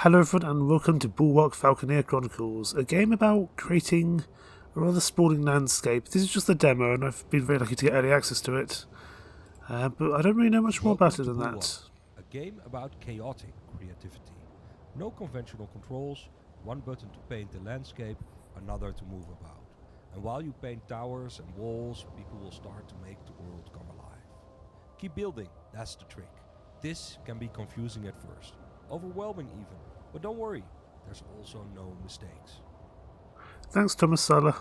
Hello everyone and welcome to Bulwark Falconeer Chronicles, a game about creating a rather sprawling landscape. This is just a demo and I've been very lucky to get early access to it, but I don't really know much more about it than that. A game about chaotic creativity. No conventional controls, one button to paint the landscape, another to move about. And while you paint towers and walls, people will start to make the world come alive. Keep building, that's the trick. This can be confusing at first, overwhelming even, but don't worry, there's also no mistakes. Thanks Thomas Sala.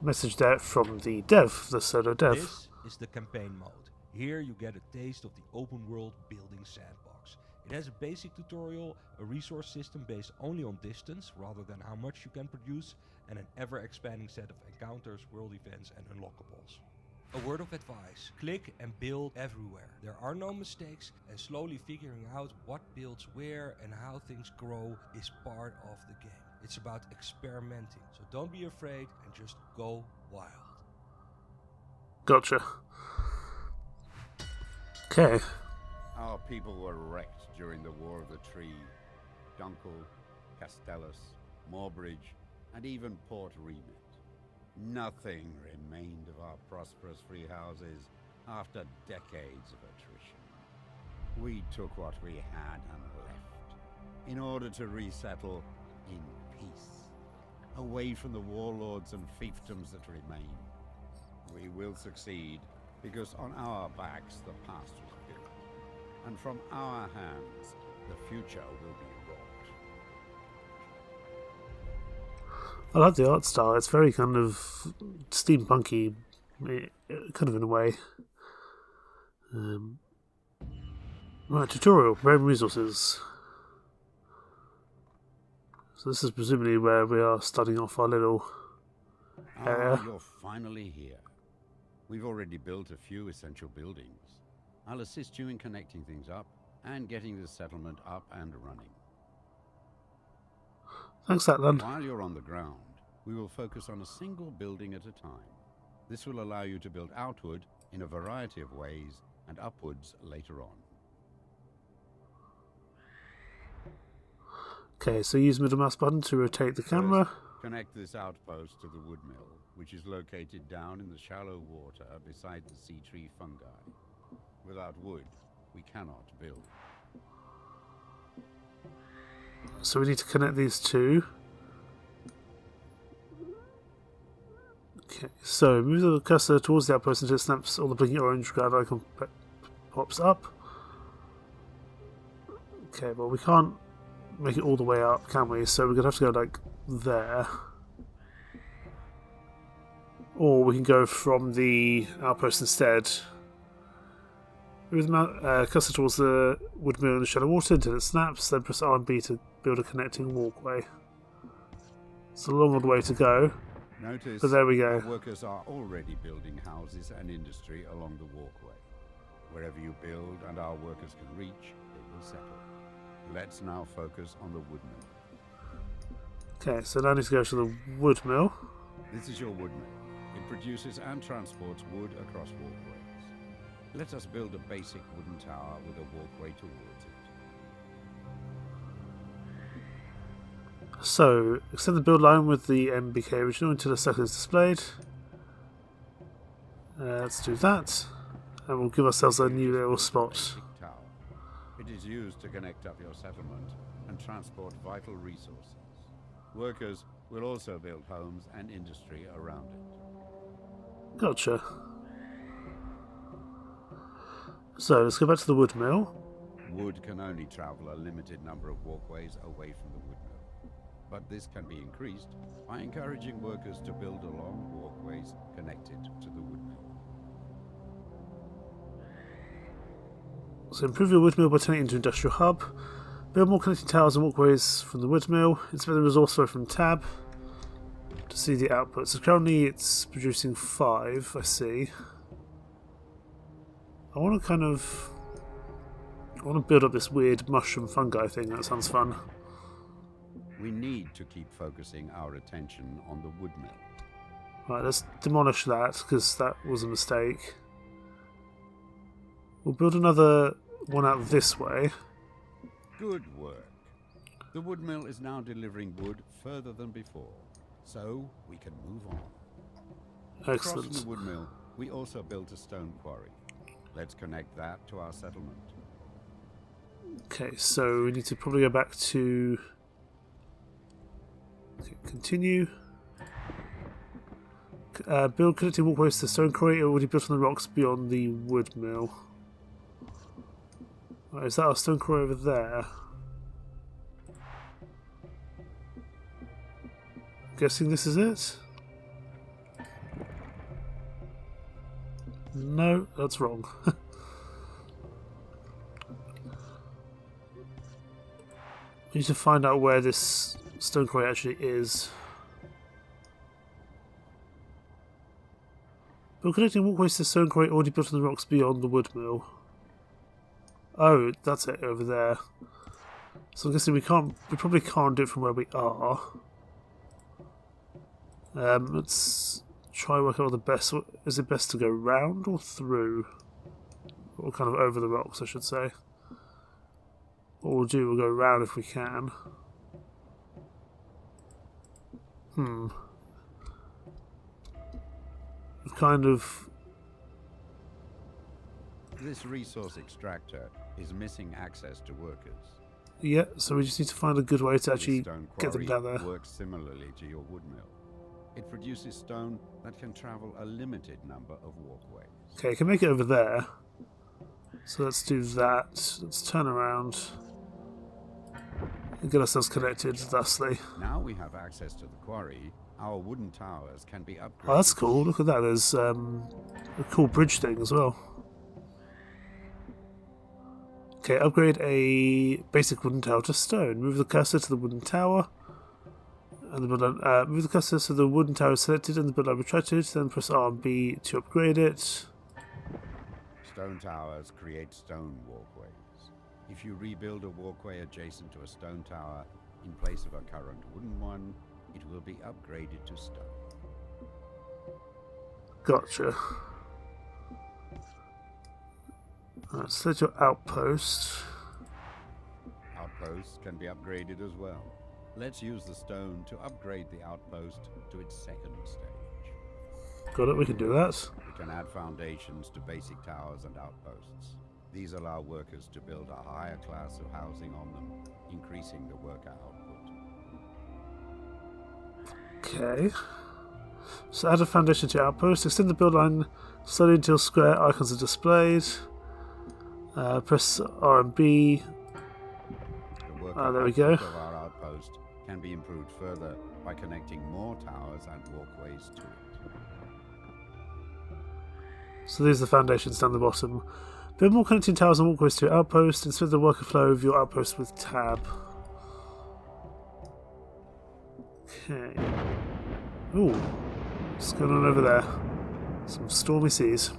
Message there from the dev, the solo dev. This is the campaign mode. Here you get a taste of the open world building sandbox. It has a basic tutorial, a resource system based only on distance rather than how much you can produce, and an ever-expanding set of encounters, world events and unlockables. A word of advice, click and build everywhere. There are no mistakes, and slowly figuring out what builds where and how things grow is part of the game. It's about experimenting, so don't be afraid and just go wild. Gotcha. Okay. Our people were wrecked during the War of the Tree. Dunkel, Castellus, Moorbridge, and even Port Remit. Nothing remained of our prosperous free houses after decades of attrition. We took what we had and left, in order to resettle in peace, away from the warlords and fiefdoms that remain. We will succeed, because on our backs the past was built, and from our hands the future will be wrought. I like the art style, it's very kind of steampunky, kind of in a way. Right, tutorial, rare resources. So this is presumably where we are starting off our little area. You're finally here. We've already built a few essential buildings. I'll assist you in connecting things up and getting the settlement up and running. Thanks, Atlan. While you're on the ground, we will focus on a single building at a time. This will allow you to build outward in a variety of ways and upwards later on. Okay, so use middle mouse button to rotate the camera. First, connect this outpost to the wood mill, which is located down in the shallow water beside the sea tree fungi. Without wood, we cannot build. So we need to connect these two. Okay, so move the cursor towards the outpost until it snaps all the blinking orange ground icon pops up. Okay, well we can't make it all the way up, can we? So we're going to have to go like there. Or we can go from the outpost instead. Move the cursor towards the wood mill in the shallow water until it snaps, then press R and B to build a connecting walkway. It's a long old way to go. Notice but there we go. Workers are already building houses and industry along the walkway. Wherever you build and our workers can reach, they will settle. Let's now focus on the wood mill. Okay, so now I need to go to the wood mill. This is your wood mill. It produces and transports wood across walkways. Let us build a basic wooden tower with a walkway towards it. So, extend the build line with the MBK original until a circle is displayed. Let's do that. And we'll give ourselves a new little spot. Tower. It is used to connect up your settlement and transport vital resources. Workers will also build homes and industry around it. Gotcha. So, let's go back to the wood mill. Wood can only travel a limited number of walkways away from the wood mill. But this can be increased by encouraging workers to build along walkways connected to the wood mill. So improve your wood mill by turning it into an industrial hub. Build more connecting towers and walkways from the wood mill. Inspect the resource flow from tab to see the output. So currently it's producing 5, I see. I want to build up this weird mushroom fungi thing. That sounds fun. We need to keep focusing our attention on the wood mill. Right, let's demolish that because that was a mistake. We'll build another one out this way. Good work. The wood mill is now delivering wood further than before, so we can move on. Across from Excellent. the wood mill, we also built a stone quarry. Let's connect that to our settlement. Okay, so we need to probably go back to... Okay, continue. Build connecting walkways to the stone quarry already built on the rocks beyond the wood mill. Right, is that our stone quarry over there? Guessing this is it? No, that's wrong. We need to find out where this stone quarry actually is. Build connecting walkways to the stone quarry already built on the rocks beyond the wood mill. Oh, that's it over there. So I'm guessing we probably can't do it from where we are. Let's try work out the best. Is it best to go round or through? Or kind of over the rocks, I should say. What we'll do, we'll go round if we can. We've kind of... This resource extractor is missing access to workers. Yeah, so we just need to find a good way to actually This stone get them down quarry there. works similarly to your wood mill. It produces stone that can travel a limited number of walkways. Okay, I can make it over there. So let's do that. Let's turn around and get ourselves connected, thusly. Now we have access to the quarry, our wooden towers can be upgraded. Oh, that's cool. Look at that. There's a cool bridge thing as well. Okay, upgrade a basic wooden tower to stone. Move the cursor to the wooden tower. And the button, move the cursor so the wooden tower is selected and the button retracted. Then press R and B to upgrade it. Stone towers create stone walkways. If you rebuild a walkway adjacent to a stone tower in place of a current wooden one, it will be upgraded to stone. Gotcha. Right, select your outpost. Outposts can be upgraded as well. Let's use the stone to upgrade the outpost to its second stage. Got it, we can do that. We can add foundations to basic towers and outposts. These allow workers to build a higher class of housing on them, increasing the worker output. Okay. So add a foundation to your outpost. Extend the build line slowly until square icons are displayed. Press R and B. The worker There we go. output of our outpost can be improved further by connecting more towers and walkways to it. So these are the foundations down the bottom. Build more connecting towers and walkways to your outpost and split the worker flow of your outpost with tab. Okay. Ooh. What's going on over there? Some stormy seas.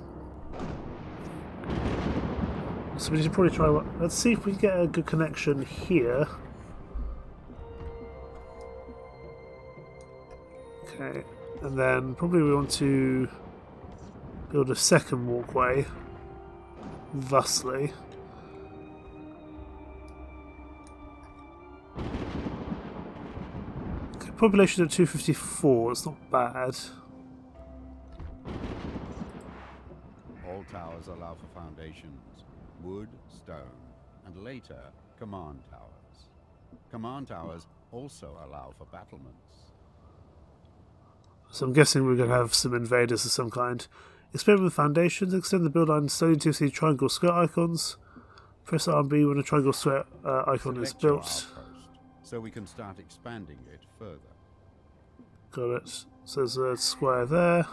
So we should probably try... Let's see if we can get a good connection here. Okay. And then probably we want to build a second walkway. Thusly. Okay, population at 254, it's not bad. All towers allow for foundations, wood, stone, and later, command towers. Command towers also allow for battlements. So I'm guessing we're going to have some invaders of some kind. Experiment with foundations, extend the build line slowly until you see triangle square icons. Press R and B when a triangle square icon is Select your built. outpost, so we can start expanding it further. Got it. So there's a square there.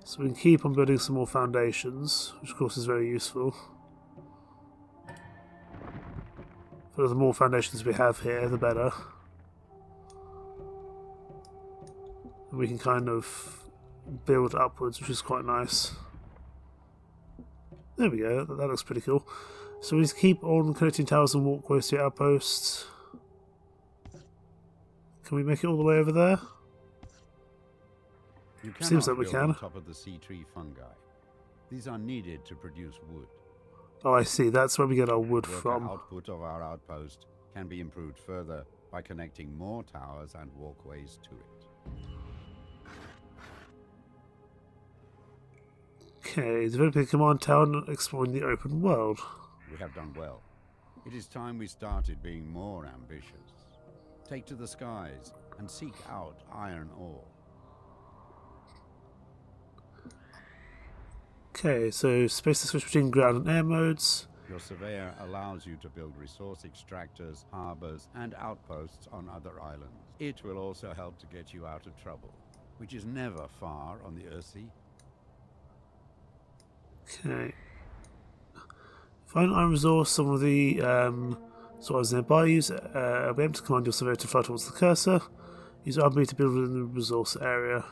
So we can keep on building some more foundations, which of course is very useful. So the more foundations we have here, the better. And we can kind of build upwards, which is quite nice. There we go, that looks pretty cool. So we just keep on connecting towers and walkways to your outposts. Can we make it all the way over there? You Seems cannot like we build on can. top of the sea tree fungi. These are needed to produce wood. Oh, I see. That's where we get our wood Worker from. output of our outpost can be improved further by connecting more towers and walkways to it. Okay, developing a command tower and exploring the open world. We have done well. It is time we started being more ambitious. Take to the skies and seek out iron ore. Okay, so space to switch between ground and air modes. Your surveyor allows you to build resource extractors, harbors, and outposts on other islands. It will also help to get you out of trouble, which is never far on the Earthsea. Okay. Find iron resource, some of the sources nearby. Use LBM to command your surveyor to fly towards the cursor. Use RB to build within the resource area.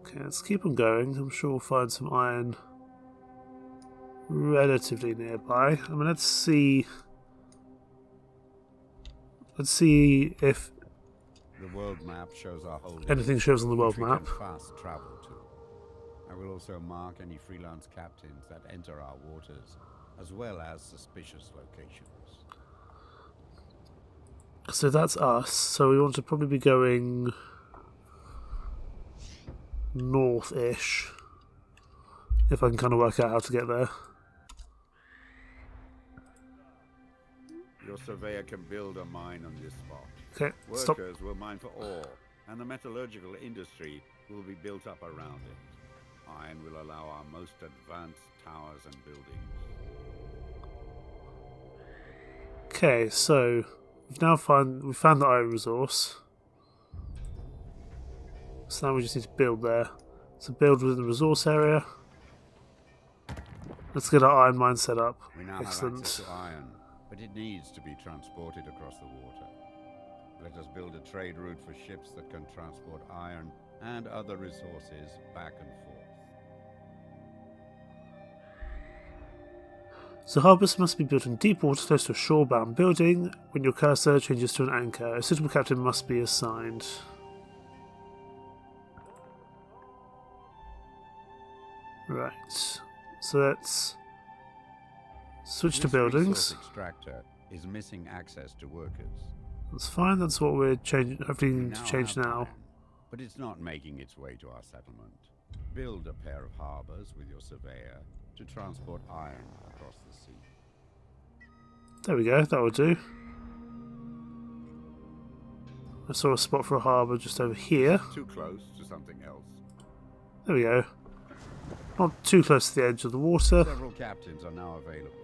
Okay, let's keep on going. I'm sure we'll find some iron relatively nearby. I mean, let's see. Let's see if The world map shows our holdings, anything shows on the world which we map. can fast travel to. I will also mark any freelance captains that enter our waters, as well as suspicious locations. So that's us. So we want to probably be going north-ish, if I can kind of work out how to get there. Your surveyor can build a mine on this spot. Okay, stop. Workers will mine for ore, and the metallurgical industry will be built up around it. Iron will allow our most advanced towers and buildings. Okay, so we've found the iron resource. So now we just need to build there. So build within the resource area. Let's get our iron mine set up. We now have Excellent. access to iron, but it needs to be transported across the water. Let us build a trade route for ships that can transport iron and other resources back and forth. So harbours must be built in deep water close to a shore-bound building. When your cursor changes to an anchor, a suitable captain must be assigned. Right. So let's switch to This buildings. resource extractor is missing access to workers. That's fine. That's what we're hopefully We to change have now. iron, but it's not making its way to our settlement. Build a pair of harbours with your surveyor to transport iron across the sea. There we go. That will do. I saw a spot for a harbour just over here. Too close to something else. There we go. Not too close to the edge of the water. Several captains are now available.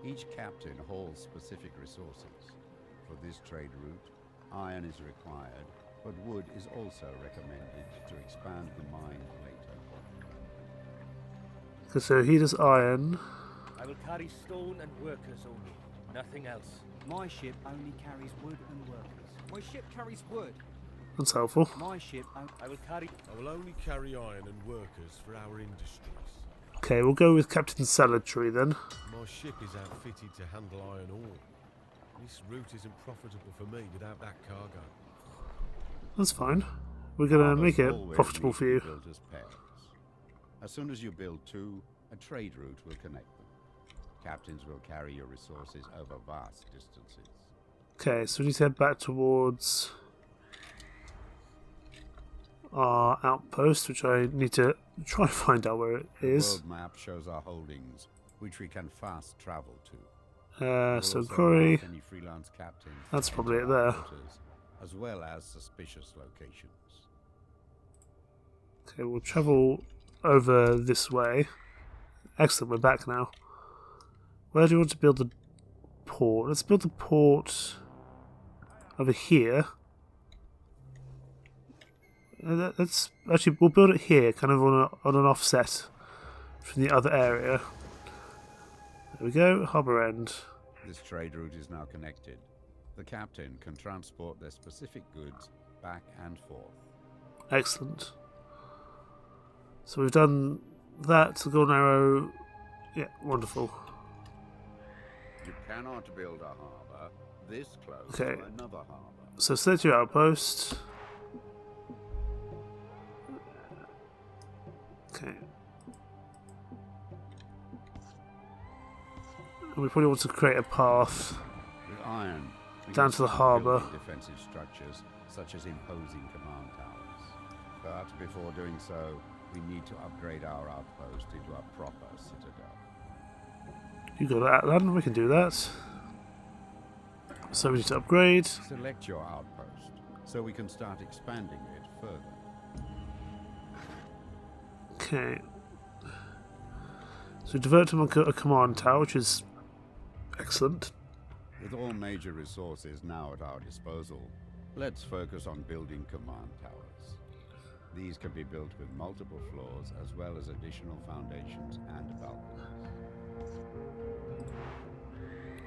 Each captain holds specific resources. For this trade route, iron is required, but wood is also recommended to expand the mine later. So he does iron. I will carry stone and workers only, nothing else. My ship only carries wood and workers. My ship carries wood. That's helpful. My ship I will only carry iron and workers for our industries. Okay, we'll go with Captain Saladry then. My ship is outfitted to handle iron ore. This route isn't profitable for me without that cargo. That's fine. We're going to Harbours make it always profitable need for to be you. built as pairs. As soon as you build two, a trade route will connect them. Captains will carry your resources over vast distances. Okay, so we need to head back towards our outpost, which I need to try and find out where it The is. world map shows our holdings, which we can fast travel to. So We'll also Curry. mark any freelance captains That's that probably enter it there. our waters, as well as suspicious locations. Okay, we'll travel over this way. Excellent, we're back now. Where do you want to build the port? Let's build the port over here. Let's actually we'll build it here, kind of on an offset from the other area. There we go, harbour end. This trade route is now connected. The captain can transport their specific goods back and forth. Excellent. So we've done that. The golden arrow. Yeah, wonderful. You cannot build a harbour this close Okay. to another harbour. So select your outpost. Okay. And we probably want to create a path With iron, we down can to the start harbour. building defensive structures, such as imposing command towers. But before doing so, we need to upgrade our outpost into a proper citadel. You got that, then we can do that. So we need to upgrade. Select your outpost, so we can start expanding it further. Okay. So divert to a command tower, which is excellent. With all major resources now at our disposal, let's focus on building command towers. These can be built with multiple floors, as well as additional foundations and balconies.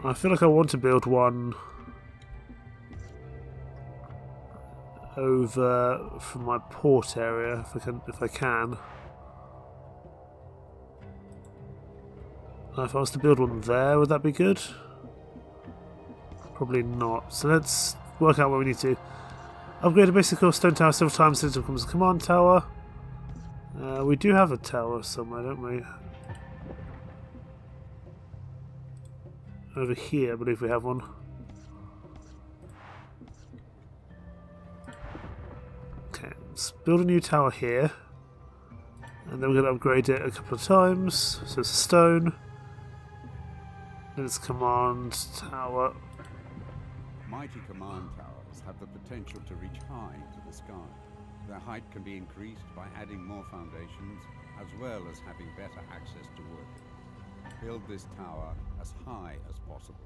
I feel like I want to build one over from my port area, if I can. If I was to build one there, would that be good? Probably not. So let's work out what we need to. Upgrade a basic core stone tower several times since it becomes a command tower. We do have a tower somewhere, don't we? Over here, I believe we have one. Okay, let's build a new tower here. And then we're going to upgrade it a couple of times. So it's a stone. Then it's command tower. Mighty command towers have the potential to reach high to the sky. Their height can be increased by adding more foundations, as well as having better access to wood. Build this tower as high as possible.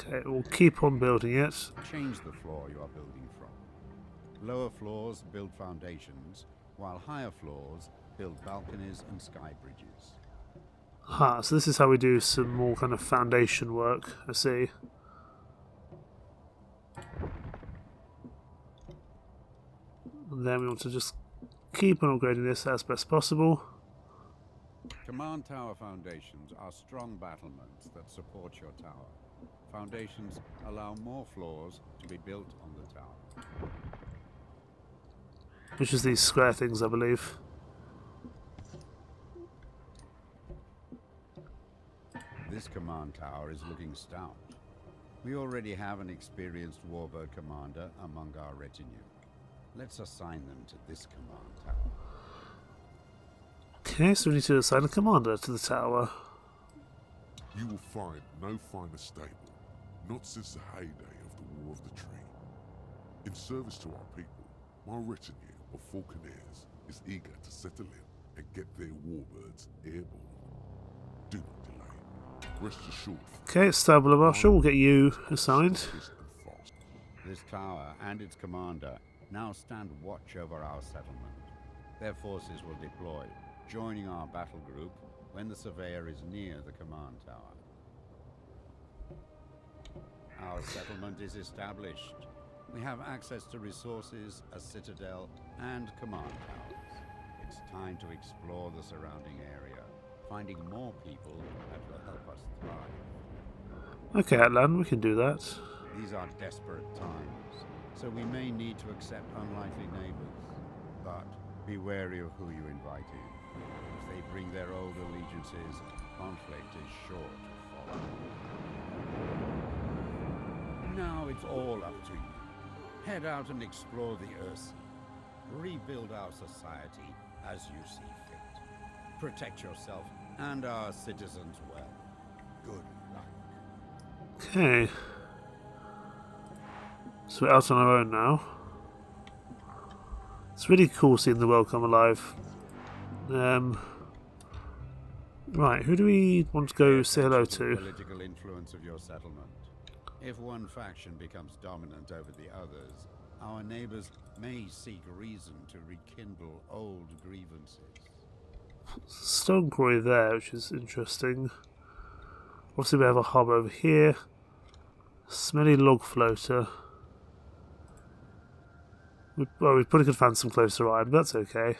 Okay, we'll keep on building it. Change the floor you are building from. Lower floors build foundations, while higher floors build balconies and sky bridges. Ah, so this is how we do some more kind of foundation work, I see. And then we want to just keep on upgrading this as best possible. Command tower foundations are strong battlements that support your tower. Foundations allow more floors to be built on the tower. Which is these square things, I believe. This command tower is looking stout. We already have an experienced warbird commander among our retinue. Let's assign them to this command tower. Okay, so we need to assign a commander to the tower. You will find no finer stable, not since the heyday of the War of the Tree. In service to our people, my retinue of Falconeers is eager to settle in and get their warbirds airborne. Do not delay. Rest assured. Okay, Stabler Marshal, we'll get you assigned. This tower and its commander now stand watch over our settlement. Their forces will deploy, joining our battle group when the surveyor is near the command tower. Our settlement is established. We have access to resources, a citadel, and command towers. It's time to explore the surrounding area, finding more people that will help us thrive. Okay, Atlan, we can do that. These are desperate times, so we may need to accept unlikely neighbors. But be wary of who you invite in. If they bring their old allegiances, conflict is sure to follow. Now it's all up to you. Head out and explore the Earth. Rebuild our society as you see fit. Protect yourself and our citizens well. Good luck. Okay. So we're out on our own now. It's really cool seeing the world come alive. Right, who do we want to go say hello to? Political influence of your settlement. If one faction becomes dominant over the others, our neighbors may seek reason to rekindle old grievances. Stone quarry there, which is interesting. Obviously we have a harbour over here. Smelly log floater. We probably could find some closer iron, but that's okay.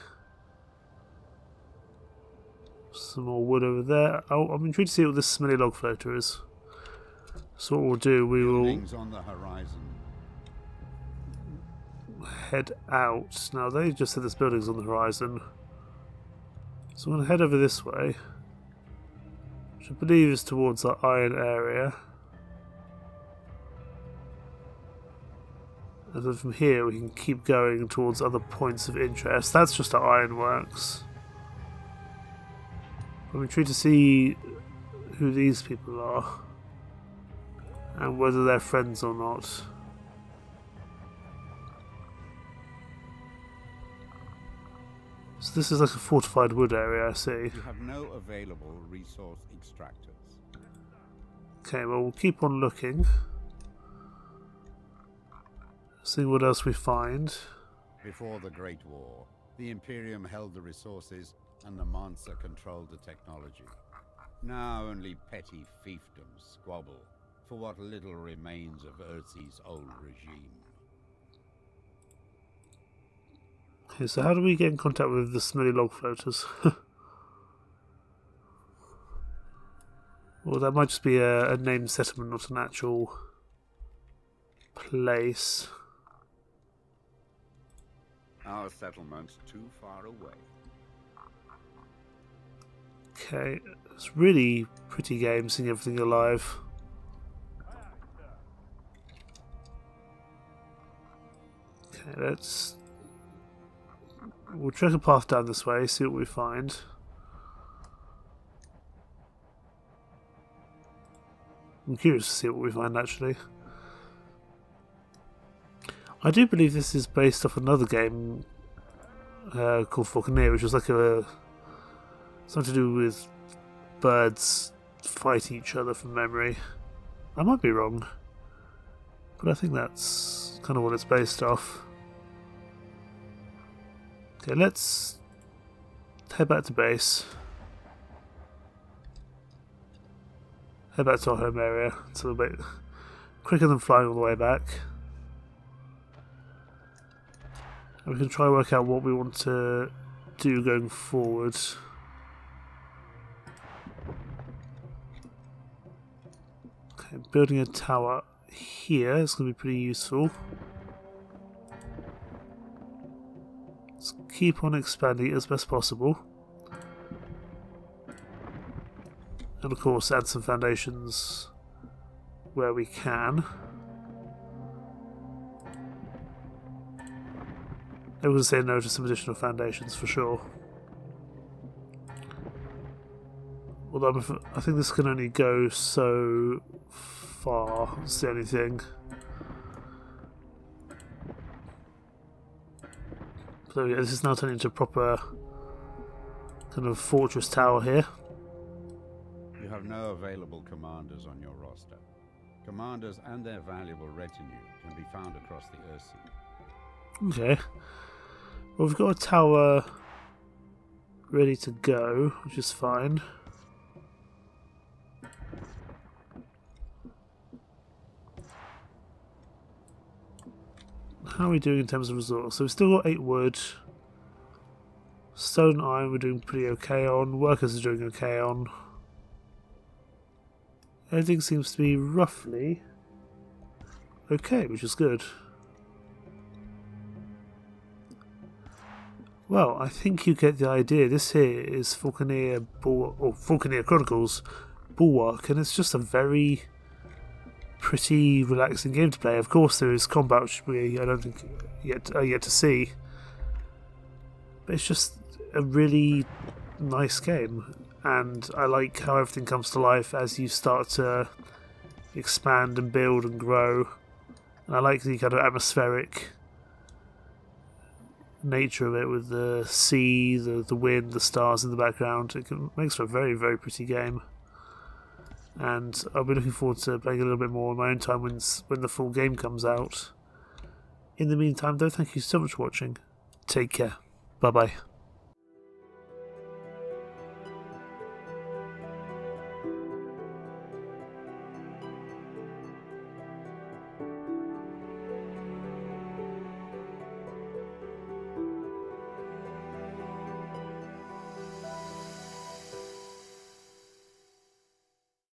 Some more wood over there. Oh, I'm intrigued to see what this smelly log floater is. So what we'll do, we will Buildings on the horizon. head out. Now they just said there's buildings on the horizon. So I'm going to head over this way, which I believe is towards that iron area. And then from here we can keep going towards other points of interest. That's just the ironworks. I'm intrigued to see who these people are and whether they're friends or not. So this is like a fortified wood area, I see. You have no available resource extractors. Okay, well we'll keep on looking. See what else we find. Before the Great War, the Imperium held the resources and the Mansa controlled the technology. Now only petty fiefdoms squabble for what little remains of Urzi's old regime. Okay, so how do we get in contact with the smelly log floaters? Well, that might just be a named settlement, not an actual place. Our settlement's too far away. Okay, it's really pretty game, seeing everything alive. Okay, we'll trek a path down this way, see what we find. I'm curious to see what we find actually. I do believe this is based off another game called Falconeer, which was like something to do with birds fighting each other from memory. I might be wrong, but I think that's kind of what it's based off. Okay, let's head back to base. Head back to our home area. It's a little bit quicker than flying all the way back. And we can try and work out what we want to do going forward. Okay, building a tower here is going to be pretty useful. Let's keep on expanding it as best possible. And of course add some foundations where we can. I would say no to some additional foundations for sure. Although I think this can only go so far, that's the only thing. So yeah, this is now turning into a proper kind of fortress tower here. You have no available commanders on your roster. Commanders and their valuable retinue can be found across the Urzi. Okay. Well, we've got a tower ready to go, which is fine. How are we doing in terms of resource? So we've still got 8 wood. Stone and iron we're doing pretty okay on. Workers are doing okay on. Everything seems to be roughly okay, which is good. Well, I think you get the idea. This here is Falconeer Chronicles Bulwark, and it's just a very pretty relaxing game to play. Of course, there is combat, which I don't think yet to see, but it's just a really nice game, and I like how everything comes to life as you start to expand and build and grow. And I like the kind of atmospheric nature of it with the sea, the wind, the stars in the background. It makes for a very, very pretty game. And I'll be looking forward to playing a little bit more in my own time when the full game comes out. In the meantime, though, thank you so much for watching. Take care. Bye-bye.